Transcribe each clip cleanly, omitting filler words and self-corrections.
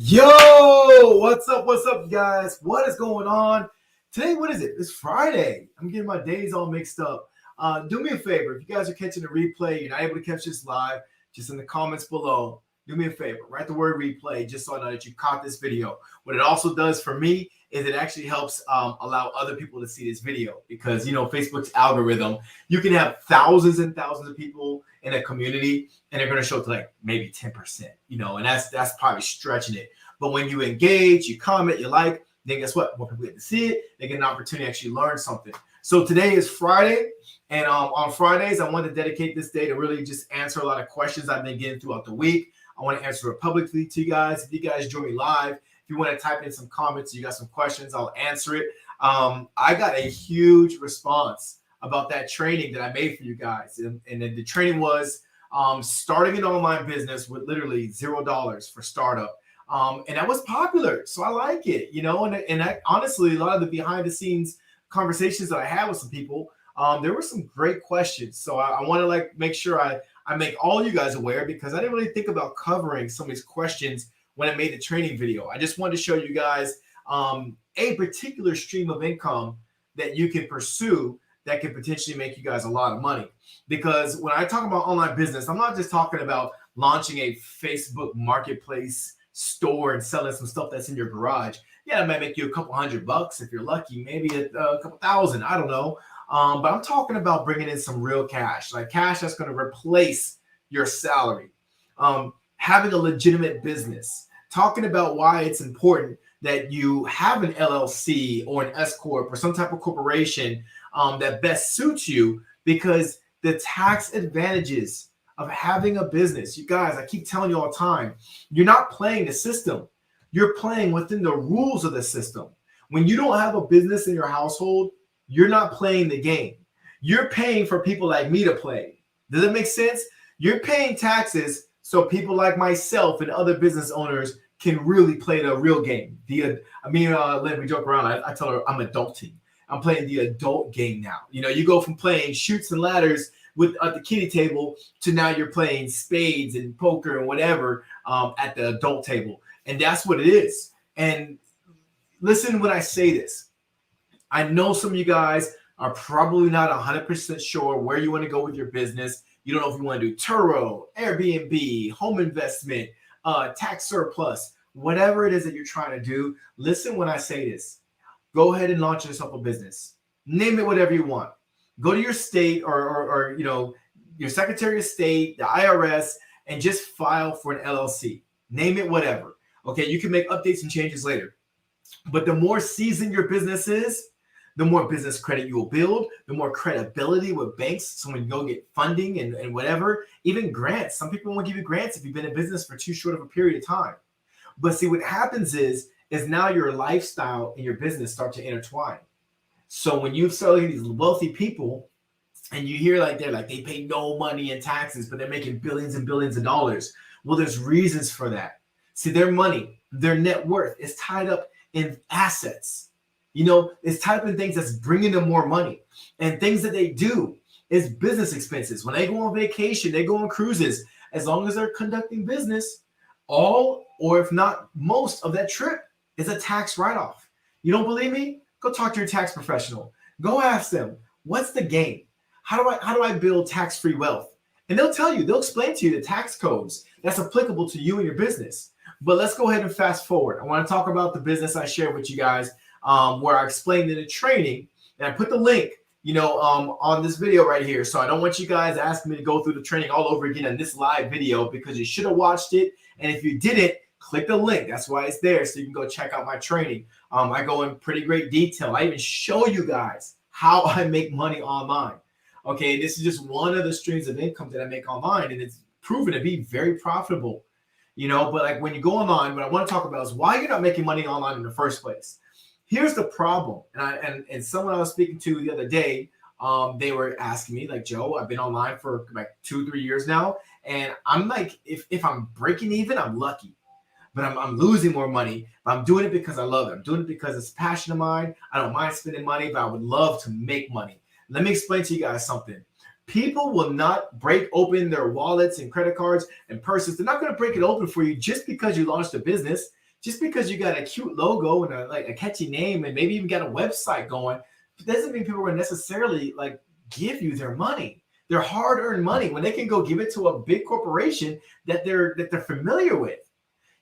Yo, what's up? What's up, guys? What is going on? Today, what is it? It's Friday. I'm getting my days all mixed up. Do me a favor. If you guys are catching the replay, you're not able to catch this live, just in the comments below, do me a favor. Write the word replay just so I know that you caught this video. What it also does for me is it actually helps allow other people to see this video because, Facebook's algorithm, you can have thousands and thousands of people in a community and they're going to show to like maybe 10%, and that's probably stretching it. But when you engage, you comment, you like, then guess what? More people get to see it. They get an opportunity to actually learn something. So today is Friday. And on Fridays, I want to dedicate this day to really just answer a lot of questions I've been getting throughout the week. I want to answer it publicly to you guys. If you guys join me live, if you want to type in some comments, you got some questions, I'll answer it. I got a huge response about that training that I made for you guys. And the training was starting an online business with literally $0 for startup. And that was popular. So I like it, and honestly, a lot of the behind the scenes conversations that I had with some people, there were some great questions. So I want to make sure I make all you guys aware because I didn't really think about covering some of these questions when I made the training video. I just wanted to show you guys a particular stream of income that you can pursue that can potentially make you guys a lot of money. Because when I talk about online business, I'm not just talking about launching a Facebook marketplace store and selling some stuff that's in your garage. Yeah, it might make you a couple $100 if you're lucky, maybe a couple thousand, I don't know. But I'm talking about bringing in some real cash, like cash that's going to replace your salary. Having a legitimate business, talking about why it's important that you have an LLC or an S Corp or some type of corporation that best suits you, because the tax advantages of having a business, you guys, I keep telling you all the time, you're not playing the system. You're playing within the rules of the system. When you don't have a business in your household, you're not playing the game. You're paying for people like me to play. Does that make sense? You're paying taxes so people like myself and other business owners can really play the real game. Let me joke around. I tell her I'm adulting. I'm playing the adult game now. You go from playing shoots and ladders at the kiddie table to now you're playing spades and poker and whatever at the adult table. And that's what it is. And listen when I say this. I know some of you guys are probably not 100% sure where you want to go with your business. You don't know if you want to do Turo, Airbnb, home investment, tax surplus, whatever it is that you're trying to do. Listen when I say this. Go ahead and launch yourself a business. Name it whatever you want. Go to your state or your Secretary of State, the IRS, and just file for an LLC. Name it whatever. Okay, you can make updates and changes later. But the more seasoned your business is, the more business credit you will build, the more credibility with banks. So when you go get funding and whatever, even grants. Some people won't give you grants if you've been in business for too short of a period of time. But see, what happens is now your lifestyle and your business start to intertwine. So when you sell these wealthy people and you hear they pay no money in taxes, but they're making billions and billions of dollars. Well, there's reasons for that. See, their money, their net worth is tied up in assets. It's tied up in things that's bringing them more money. And things that they do is business expenses. When they go on vacation, they go on cruises. As long as they're conducting business, all or if not most of that trip is a tax write-off. You don't believe me? Go talk to your tax professional. Go ask them, what's the game? How do I build tax-free wealth? And they'll tell you, they'll explain to you the tax codes that's applicable to you and your business. But let's go ahead and fast forward. I want to talk about the business I shared with you guys, where I explained in the training, and I put the link, on this video right here. So I don't want you guys asking me to go through the training all over again in this live video because you should have watched it. And if you didn't, click the link. That's why it's there. So you can go check out my training. I go in pretty great detail. I even show you guys how I make money online. Okay, this is just one of the streams of income that I make online, and it's proven to be very profitable. But when you go online, what I want to talk about is why you're not making money online in the first place. Here's the problem. And someone I was speaking to the other day, they were asking me, Joe, I've been online for 2-3 years now. And I'm if I'm breaking even, I'm lucky. But I'm losing more money. But I'm doing it because I love it. I'm doing it because it's a passion of mine. I don't mind spending money, but I would love to make money. Let me explain to you guys something. People will not break open their wallets and credit cards and purses. They're not going to break it open for you just because you launched a business. Just because you got a cute logo and a catchy name and maybe even got a website going, doesn't mean people are necessarily like give you their money, their hard-earned money, when they can go give it to a big corporation that they're familiar with.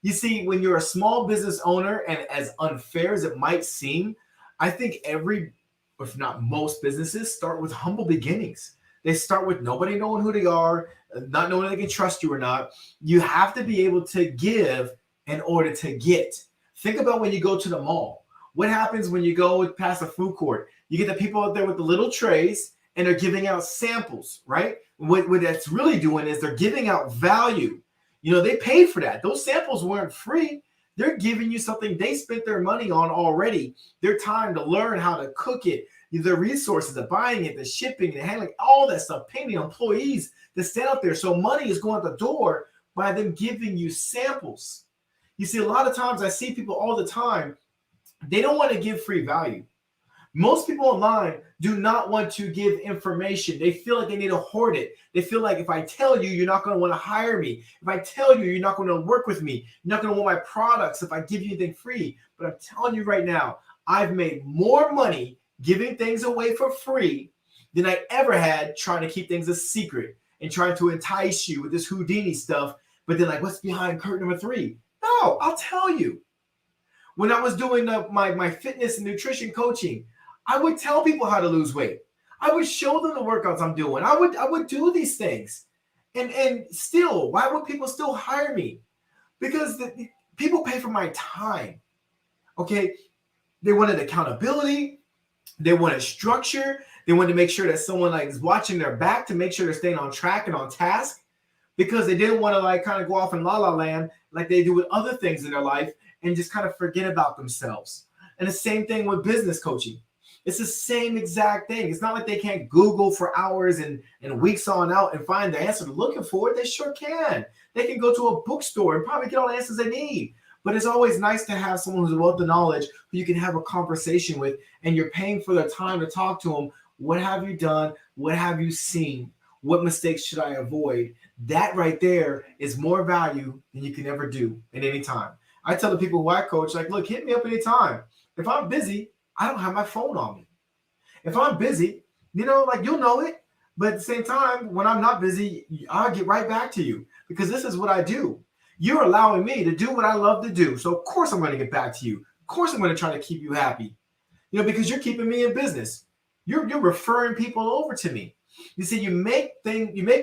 You see, when you're a small business owner, and as unfair as it might seem, I think every, if not most businesses, start with humble beginnings. They start with nobody knowing who they are, not knowing if they can trust you or not. You have to be able to give in order to get. Think about when you go to the mall. What happens when you go past a food court? You get the people out there with the little trays and they're giving out samples, right? What that's really doing is they're giving out value. They paid for that. Those samples weren't free. They're giving you something they spent their money on already, their time to learn how to cook it, the resources of buying it, the shipping, the handling, all that stuff, paying the employees to stand out there. So money is going out the door by them giving you samples. You see, a lot of times I see people all the time, they don't want to give free value. Most people online do not want to give information. They feel like they need to hoard it. They feel like if I tell you, you're not going to want to hire me. If I tell you, you're not going to work with me. You're not going to want my products if I give you anything free. But I'm telling you right now, I've made more money giving things away for free than I ever had trying to keep things a secret and trying to entice you with this Houdini stuff. But then, like, what's behind curtain number 3? No, I'll tell you. When I was doing my fitness and nutrition coaching, I would tell people how to lose weight. I would show them the workouts I'm doing. I would do these things. And still, why would people still hire me? Because people pay for my time. Okay? They wanted accountability. They wanted structure. They wanted to make sure that someone is watching their back to make sure they're staying on track and on task, because they didn't want to kind of go off in la la land like they do with other things in their life and just kind of forget about themselves. And the same thing with business coaching. It's the same exact thing. It's not like they can't Google for hours and weeks on out and find the answer they're looking for. They sure can. They can go to a bookstore and probably get all the answers they need. But it's always nice to have someone who's a wealth of knowledge who you can have a conversation with, and you're paying for their time to talk to them. What have you done? What have you seen? What mistakes should I avoid? That right there is more value than you can ever do at any time. I tell the people who I coach, look, hit me up anytime. If I'm busy, I don't have my phone on me. If I'm busy, you'll know it. But at the same time, when I'm not busy, I'll get right back to you, because this is what I do. You're allowing me to do what I love to do. So of course I'm going to get back to you. Of course I'm going to try to keep you happy, because you're keeping me in business. You're referring people over to me. You see, you make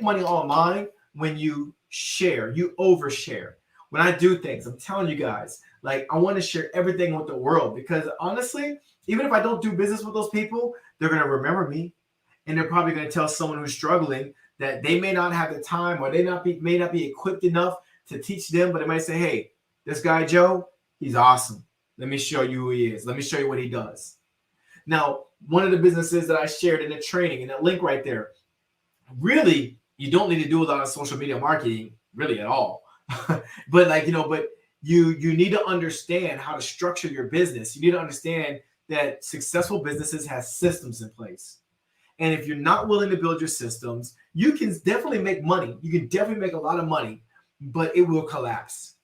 money online when you share, you overshare. When I do things, I'm telling you guys, I want to share everything with the world, because honestly, even if I don't do business with those people, they're going to remember me, and they're probably going to tell someone who's struggling that they may not have the time, or may not be equipped enough to teach them, but they might say, hey, this guy Joe, he's awesome. Let me show you who he is. Let me show you what he does. Now, one of the businesses that I shared in the training, and that link right there, really, you don't need to do a lot of social media marketing, really at all. But you need to understand how to structure your business. You need to understand that successful businesses have systems in place. And if you're not willing to build your systems, you can definitely make money. You can definitely make a lot of money, but it will collapse.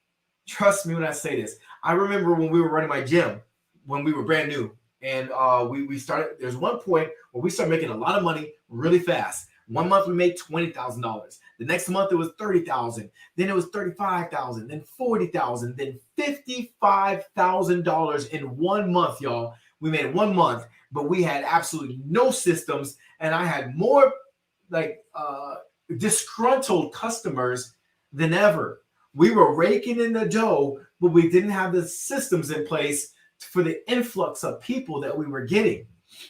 Trust me when I say this. I remember when we were running my gym, when we were brand new, and we started, there's one point where we started making a lot of money really fast. One month we made $20,000. The next month it was $30,000. Then it was $35,000. Then $40,000. Then $55,000 in 1 month, y'all. We made it 1 month, but we had absolutely no systems, and I had more disgruntled customers than ever. We were raking in the dough, but we didn't have the systems in place for the influx of people that we were getting.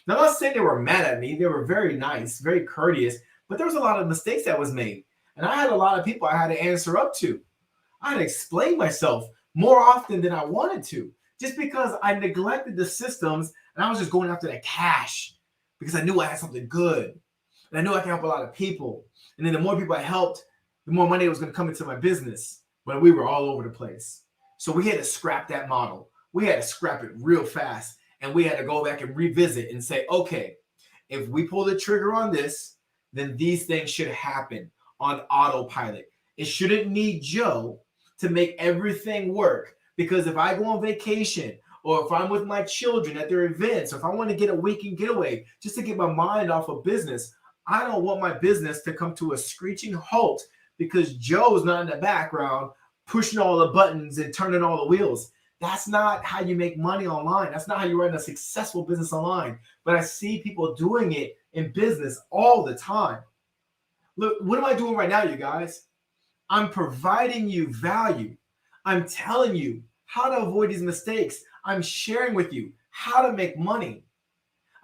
Now, I'm not saying they were mad at me. They were very nice, very courteous, but there was a lot of mistakes that was made. And I had a lot of people I had to answer up to. I had to explain myself more often than I wanted to, just because I neglected the systems and I was just going after that cash because I knew I had something good. And I knew I could help a lot of people. And then the more people I helped, the more money was going to come into my business. But we were all over the place. So we had to scrap that model. We had to scrap it real fast. And we had to go back and revisit and say, okay, if we pull the trigger on this, then these things should happen on autopilot. It shouldn't need Joe to make everything work, Because if I go on vacation, or if I'm with my children at their events, or if I want to get a weekend getaway just to get my mind off of business, I don't want my business to come to a screeching halt because Joe's not in the background pushing all the buttons and turning all the wheels. That's not how you make money online. That's not how you run a successful business online. But I see people doing it in business all the time. Look, what am I doing right now, you guys? I'm providing you value. I'm telling you how to avoid these mistakes. I'm sharing with you how to make money.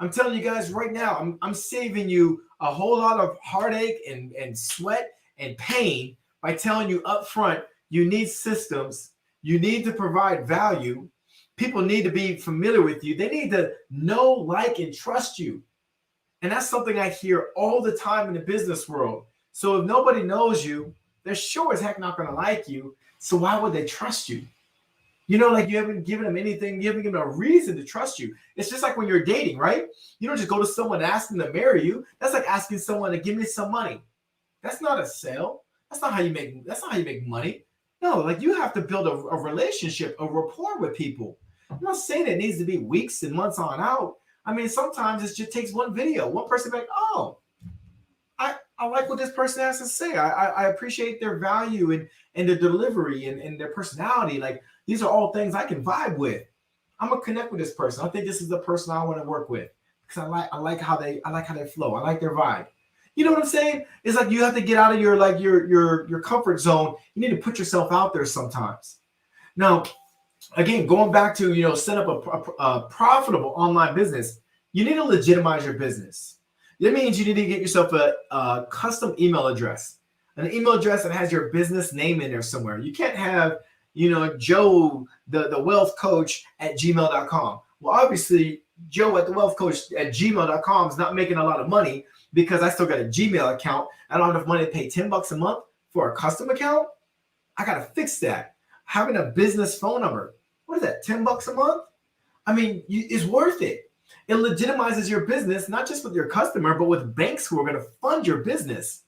I'm telling you guys right now, I'm saving you a whole lot of heartache and sweat and pain by telling you up front, you need systems. You need to provide value. People need to be familiar with you. They need to know, like, and trust you. And that's something I hear all the time in the business world. So if nobody knows you, they're sure as heck not going to like you. So why would they trust you? You know, like you haven't given them anything. You haven't given them a reason to trust you. It's just like when you're dating, right? You don't just go to someone and ask them to marry you. That's like asking someone to give me some money. That's not a sale. That's not how you make money. No, like you have to build a relationship, a rapport with people. I'm not saying it needs to be weeks and months on out. I mean, sometimes it just takes one video. One person like, oh, I like what this person has to say. I appreciate their value and their delivery and their personality. Like these are all things I can vibe with. I'm gonna connect with this person. I think this is the person I want to work with because I like how they flow. I like their vibe. You know what I'm saying? It's like you have to get out of your comfort zone. You need to put yourself out there sometimes. Now, again, going back to set up a profitable online business, you need to legitimize your business. That means you need to get yourself a custom email address, an email address that has your business name in there somewhere. You can't have, Joe, the wealth coach at gmail.com. Well, obviously, Joe at the wealth coach at gmail.com is not making a lot of money because I still got a Gmail account. I don't have enough money to pay $10 a month for a custom account. I got to fix that. Having a business phone number, what is that, $10 a month? I mean, it's worth it. It legitimizes your business, not just with your customer, but with banks who are going to fund your business.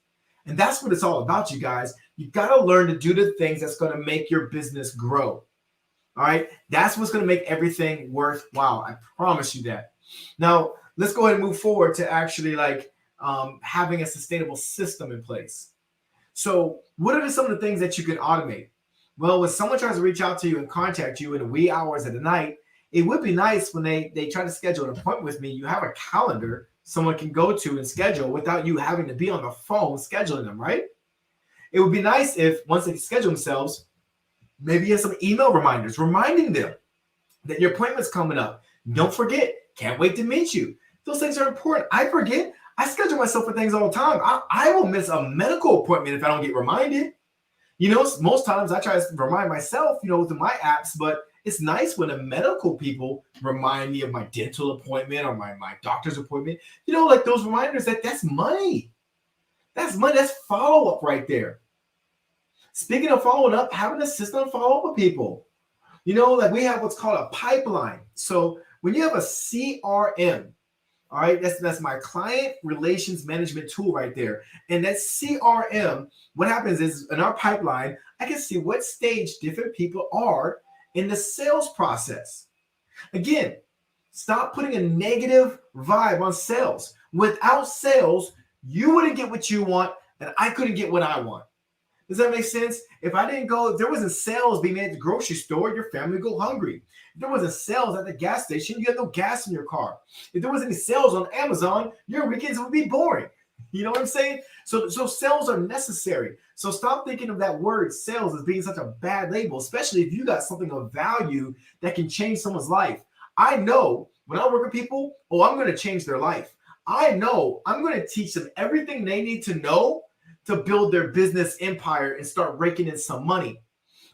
And that's what it's all about, you guys. You got to learn to do the things that's going to make your business grow. All right. That's what's going to make everything worthwhile. I promise you that. Now, let's go ahead and move forward to actually having a sustainable system in place. So what are some of the things that you can automate? Well, when someone tries to reach out to you and contact you in the wee hours of the night, it would be nice when they try to schedule an appointment with me, you have a calendar someone can go to and schedule without you having to be on the phone scheduling them, right? It would be nice if once they schedule themselves, maybe you have some email reminders reminding them that your appointment's coming up. Don't forget, can't wait to meet you. Those things are important. I forget. I schedule myself for things all the time. I will miss a medical appointment if I don't get reminded. Most times I try to remind myself, through my apps, but it's nice when the medical people remind me of my dental appointment or my doctor's appointment. Like those reminders that's money. That's money. That's follow-up right there. Speaking of following up, having a system to follow up with people. Like we have what's called a pipeline. So when you have a CRM, all right, that's my client relations management tool right there. And that CRM, what happens is in our pipeline, I can see what stage different people are in the sales process. Again, stop putting a negative vibe on sales. Without sales, you wouldn't get what you want, and I couldn't get what I want. Does that make sense? If there wasn't sales being made at the grocery store, your family would go hungry. If there wasn't sales at the gas station, you had no gas in your car. If there wasn't any sales on Amazon, your weekends would be boring. You know what I'm saying? So sales are necessary. So stop thinking of that word sales as being such a bad label, especially if you got something of value that can change someone's life. I know when I work with people, I'm going to change their life. I know I'm going to teach them everything they need to know to build their business empire and start raking in some money.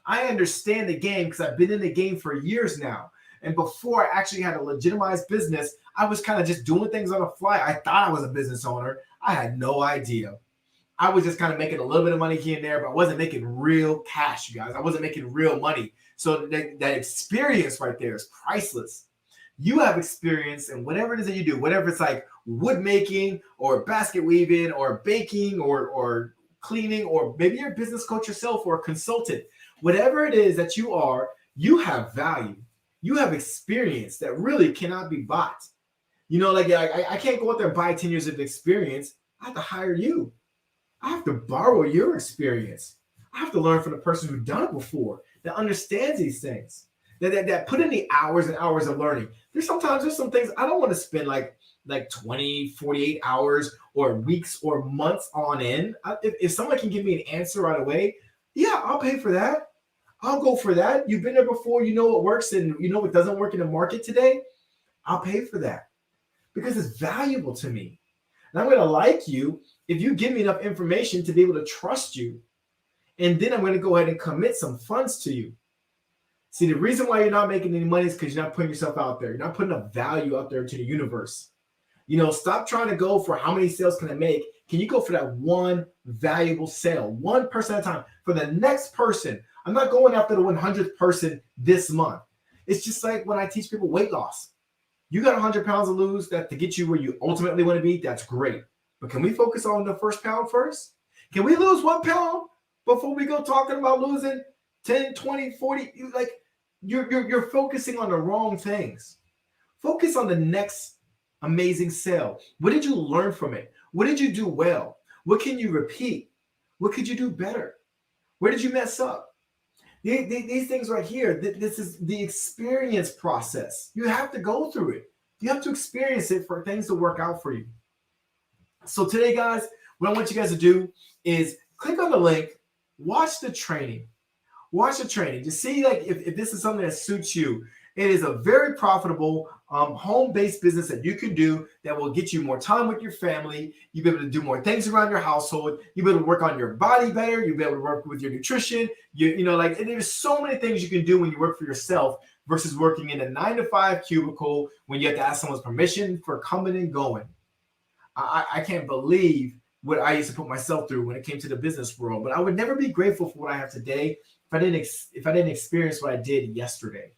I understand the game because I've been in the game for years now. And before I actually had a legitimized business, I was kind of just doing things on the fly. I thought I was a business owner. I had no idea. I was just kind of making a little bit of money here and there, but I wasn't making real cash, you guys. I wasn't making real money. So that experience right there is priceless. You have experience in whatever it is that you do, whatever it's like wood making or basket weaving or baking or cleaning, or maybe you're a business coach yourself or a consultant. Whatever it is that you are, You have value. You have experience that really cannot be bought. Like I can't go out there and buy 10 years of experience. I have to hire you. I have to borrow your experience. I have to learn from the person who's done it before, that understands these things, that put in the hours and hours of learning. There's some things I don't want to spend like 20, 48 hours or weeks or months on end. If someone can give me an answer right away, yeah, I'll pay for that. I'll go for that. You've been there before. You know what works and you know what doesn't work in the market today. I'll pay for that because it's valuable to me. And I'm going to like you if you give me enough information to be able to trust you. And then I'm going to go ahead and commit some funds to you. See, the reason why you're not making any money is because you're not putting yourself out there. You're not putting enough value out there to the universe. Stop trying to go for how many sales can I make. Can you go for that one valuable sale, one person at a time for the next person? I'm not going after the 100th person this month. It's just like when I teach people weight loss. You got 100 pounds to lose that to get you where you ultimately want to be. That's great. But can we focus on the first pound first? Can we lose 1 pound before we go talking about losing 10, 20, 40? You're focusing on the wrong things. Focus on the next amazing sale. What did you learn from it? What did you do well? What can you repeat? What could you do better? Where did you mess up? These things right here, this is the experience process. You have to go through it. You have to experience it for things to work out for you. So today, guys, what I want you guys to do is click on the link, watch the training. Watch the training to see if this is something that suits you. It is a very profitable home-based business that you can do that will get you more time with your family. You'll be able to do more things around your household. You'll be able to work on your body better. You'll be able to work with your nutrition. And there's so many things you can do when you work for yourself versus working in a 9-to-5 cubicle when you have to ask someone's permission for coming and going. I can't believe what I used to put myself through when it came to the business world, but I would never be grateful for what I have today if I didn't experience what I did yesterday.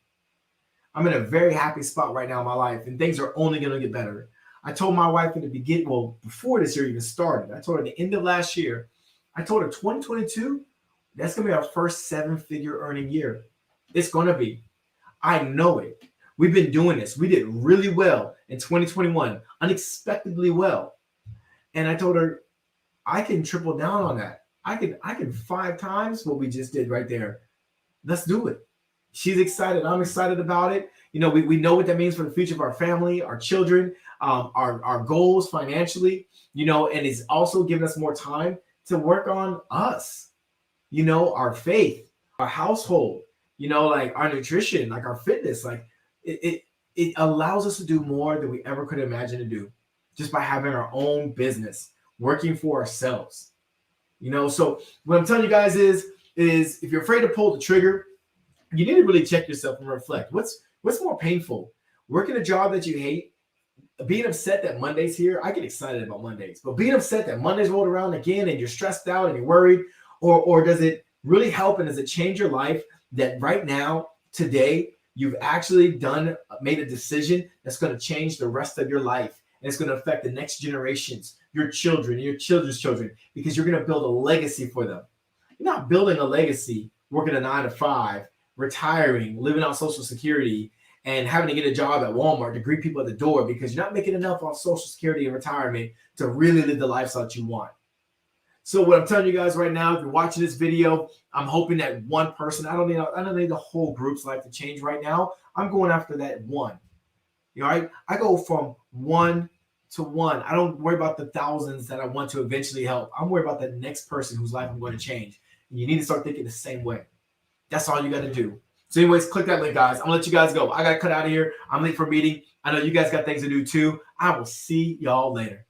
I'm in a very happy spot right now in my life, and things are only going to get better. I told my wife in the beginning, before this year even started, I told her at the end of last year, I told her 2022, that's going to be our first 7-figure earning year. It's going to be. I know it. We've been doing this. We did really well in 2021, unexpectedly well. And I told her, I can triple down on that. I can 5 times what we just did right there. Let's do it. She's excited. I'm excited about it. We know what that means for the future of our family, our children, our goals financially, and it's also giving us more time to work on us, our faith, our household, our nutrition, our fitness. It allows us to do more than we ever could imagine to do just by having our own business, working for ourselves. So what I'm telling you guys is if you're afraid to pull the trigger, you need to really check yourself and reflect. What's more painful? Working a job that you hate, being upset that Monday's here. I get excited about Mondays, but being upset that Monday's rolled around again and you're stressed out and you're worried, or does it really help and does it change your life that right now, today, you've actually made a decision that's going to change the rest of your life, and it's going to affect the next generations, your children, and your children's children, because you're going to build a legacy for them. You're not building a legacy working a 9-to-5, retiring, living on Social Security, and having to get a job at Walmart to greet people at the door because you're not making enough on Social Security and retirement to really live the lifestyle that you want. So what I'm telling you guys right now, if you're watching this video, I'm hoping that one person, I don't need the whole group's life to change right now. I'm going after that one. Right? I go from 1 to 1. I don't worry about the thousands that I want to eventually help. I'm worried about the next person whose life I'm going to change. And you need to start thinking the same way. That's all you got to do. So anyways, click that link, guys. I'm going to let you guys go. I got to cut out of here. I'm late for a meeting. I know you guys got things to do too. I will see y'all later.